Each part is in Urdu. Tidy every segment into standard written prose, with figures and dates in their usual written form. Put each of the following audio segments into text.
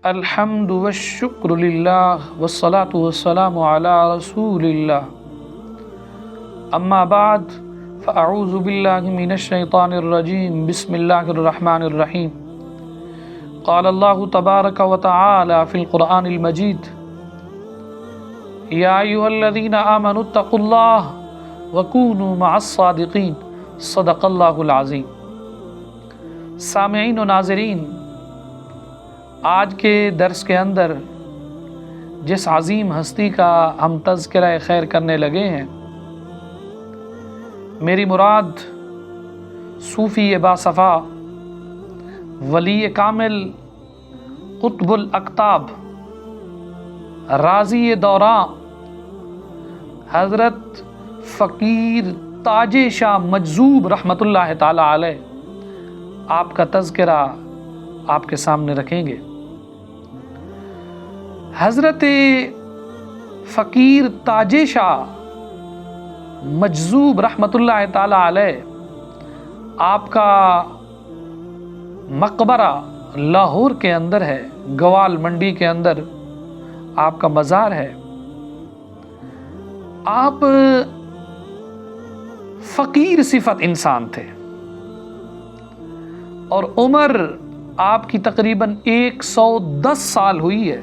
الحمد والشکر للہ والصلاة والسلام علی رسول اللہ اما بعد فاعوذ باللہ من الشیطان الرجیم بسم اللہ الرحمن الرحیم قال اللہ تبارک وتعالی فی القرآن المجید یا ایھا الذین آمنوا اتقوا اللہ وکونوا مع الصادقین صدق اللہ العظیم۔ سامعین و ناظرین، آج کے درس کے اندر جس عظیم ہستی کا ہم تذکرہ خیر کرنے لگے ہیں، میری مراد صوفی باصفا، ولی کامل، قطب الاقطاب، راضی دوراں، حضرت فقیر تاج شاہ مجذوب رحمۃ اللہ تعالی علیہ، آپ کا تذکرہ آپ کے سامنے رکھیں گے۔ حضرت فقیر تاج شاہ مجذوب رحمۃ اللہ تعالی علیہ، آپ کا مقبرہ لاہور کے اندر ہے، گوال منڈی کے اندر آپ کا مزار ہے۔ آپ فقیر صفت انسان تھے اور عمر آپ کی تقریباً 110 سال ہوئی ہے۔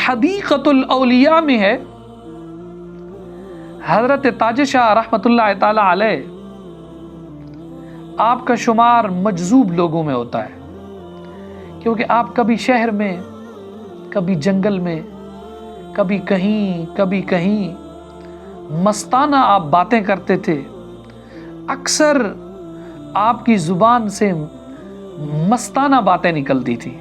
حدیقۃ الاولیاء میں ہے، حضرت تاج شاہ رحمۃ اللہ تعالی علیہ آپ کا شمار مجذوب لوگوں میں ہوتا ہے، کیونکہ آپ کبھی شہر میں، کبھی جنگل میں، کبھی کہیں مستانہ آپ باتیں کرتے تھے۔ اکثر آپ کی زبان سے مستانہ باتیں نکلتی تھی،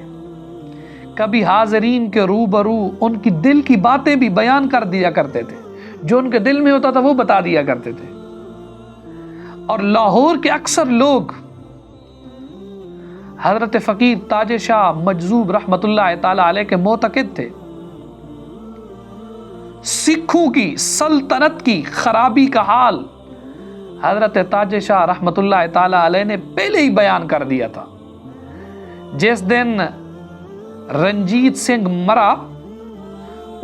کبھی حاضرین کے روبرو ان کی دل کی باتیں بھی بیان کر دیا کرتے تھے، جو ان کے دل میں ہوتا تھا وہ بتا دیا کرتے تھے۔ اور لاہور کے اکثر لوگ حضرت فقیر تاج شاہ مجذوب رحمۃ اللہ تعالی علیہ کے معتقد تھے۔ سکھوں کی سلطنت کی خرابی کا حال حضرت تاج شاہ رحمۃ اللہ تعالی علیہ نے پہلے ہی بیان کر دیا تھا۔ جس دن رنجیت سنگھ مرا،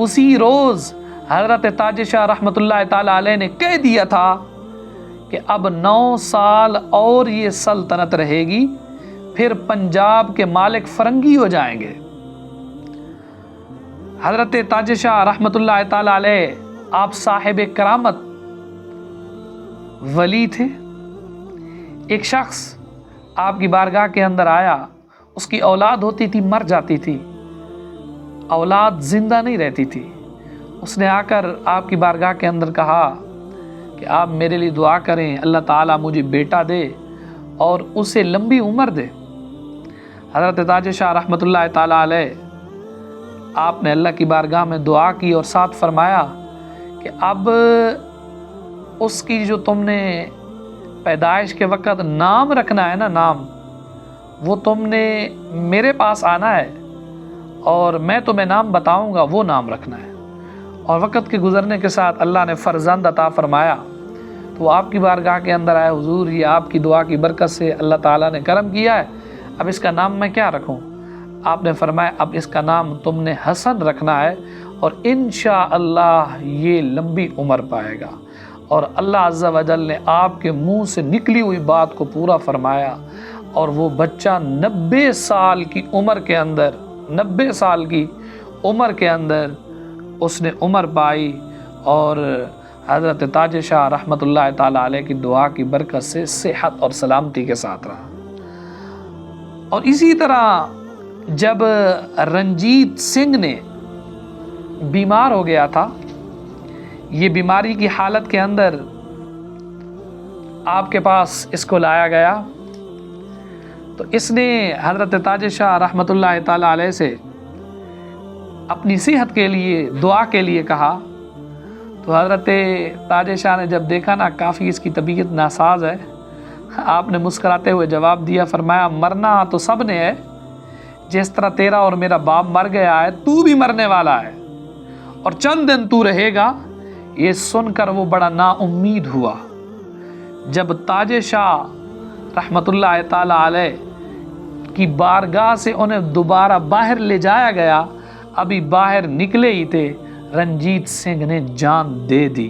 اسی روز حضرت تاج شاہ رحمۃ اللہ تعالی علیہ نے کہہ دیا تھا کہ اب 9 سال اور یہ سلطنت رہے گی، پھر پنجاب کے مالک فرنگی ہو جائیں گے۔ حضرت تاج شاہ رحمۃ اللہ تعالی علیہ آپ صاحب کرامت ولی تھے۔ ایک شخص آپ کی بارگاہ کے اندر آیا، اس کی اولاد ہوتی تھی مر جاتی تھی، اولاد زندہ نہیں رہتی تھی۔ اس نے آ کر آپ کی بارگاہ کے اندر کہا کہ آپ میرے لیے دعا کریں، اللہ تعالیٰ مجھے بیٹا دے اور اسے لمبی عمر دے۔ حضرت تاج شاہ رحمۃ اللہ تعالی علیہ آپ نے اللہ کی بارگاہ میں دعا کی اور ساتھ فرمایا کہ اب اس کی جو تم نے پیدائش کے وقت نام رکھنا ہے نا، نام وہ تم نے میرے پاس آنا ہے اور میں تمہیں نام بتاؤں گا، وہ نام رکھنا ہے۔ اور وقت کے گزرنے کے ساتھ اللہ نے فرزند عطا فرمایا تو وہ آپ کی بارگاہ کے اندر آئے، حضور یہ آپ کی دعا کی برکت سے اللہ تعالیٰ نے کرم کیا ہے، اب اس کا نام میں کیا رکھوں؟ آپ نے فرمایا اب اس کا نام تم نے حسن رکھنا ہے اور انشاءاللہ یہ لمبی عمر پائے گا۔ اور اللہ عز و جل نے آپ کے منہ سے نکلی ہوئی بات کو پورا فرمایا، اور وہ بچہ 90 سال کی عمر کے اندر، 90 سال کی عمر کے اندر اس نے عمر پائی، اور حضرت تاج شاہ رحمۃ اللہ تعالی علیہ کی دعا کی برکت سے صحت اور سلامتی کے ساتھ رہا۔ اور اسی طرح جب رنجیت سنگھ نے بیمار ہو گیا تھا، یہ بیماری کی حالت کے اندر آپ کے پاس اس کو لایا گیا، تو اس نے حضرت تاج شاہ رحمۃ اللہ تعالی علیہ سے اپنی صحت کے لیے دعا کے لیے کہا۔ تو حضرت تاج شاہ نے جب دیکھا نا کافی اس کی طبیعت ناساز ہے، آپ نے مسکراتے ہوئے جواب دیا، فرمایا مرنا تو سب نے ہے، جس طرح تیرا اور میرا باپ مر گیا ہے تو بھی مرنے والا ہے، اور چند دن تو رہے گا۔ یہ سن کر وہ بڑا نا امید ہوا۔ جب تاج شاہ رحمۃ اللہ تعالی علیہ کی بارگاہ سے انہیں دوبارہ باہر لے جایا گیا، ابھی باہر نکلے ہی تھے رنجیت سنگھ نے جان دے دی۔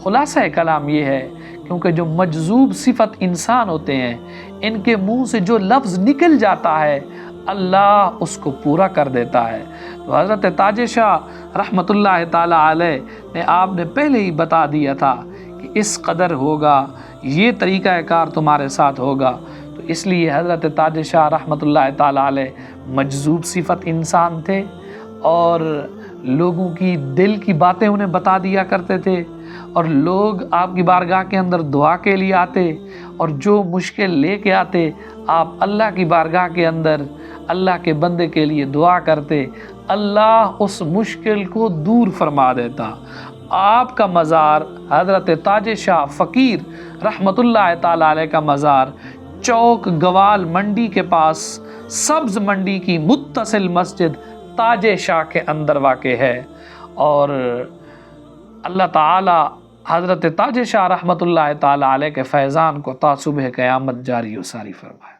خلاصہ کلام یہ ہے، کیونکہ جو مجذوب صفت انسان ہوتے ہیں، ان کے منہ سے جو لفظ نکل جاتا ہے اللہ اس کو پورا کر دیتا ہے۔ تو حضرت تاج شاہ رحمۃ اللہ تعالی علیہ نے آپ نے پہلے ہی بتا دیا تھا کہ اس قدر ہوگا، یہ طریقہ کار تمہارے ساتھ ہوگا۔ تو اس لیے حضرت تاج شاہ رحمۃ اللہ تعالی علیہ مجذوب صفت انسان تھے، اور لوگوں کی دل کی باتیں انہیں بتا دیا کرتے تھے، اور لوگ آپ کی بارگاہ کے اندر دعا کے لیے آتے، اور جو مشکل لے کے آتے آپ اللہ کی بارگاہ کے اندر اللہ کے بندے کے لیے دعا کرتے، اللہ اس مشکل کو دور فرما دیتا۔ آپ کا مزار حضرت تاج شاہ فقیر رحمۃ اللہ تعالی علیہ کا مزار چوک گوال منڈی کے پاس سبز منڈی کی متصل مسجد تاج شاہ کے اندر واقع ہے، اور اللہ تعالی حضرت تاج شاہ رحمۃ اللہ تعالی علیہ کے فیضان کو تا صبح قیامت جاری و ساری فرمائے۔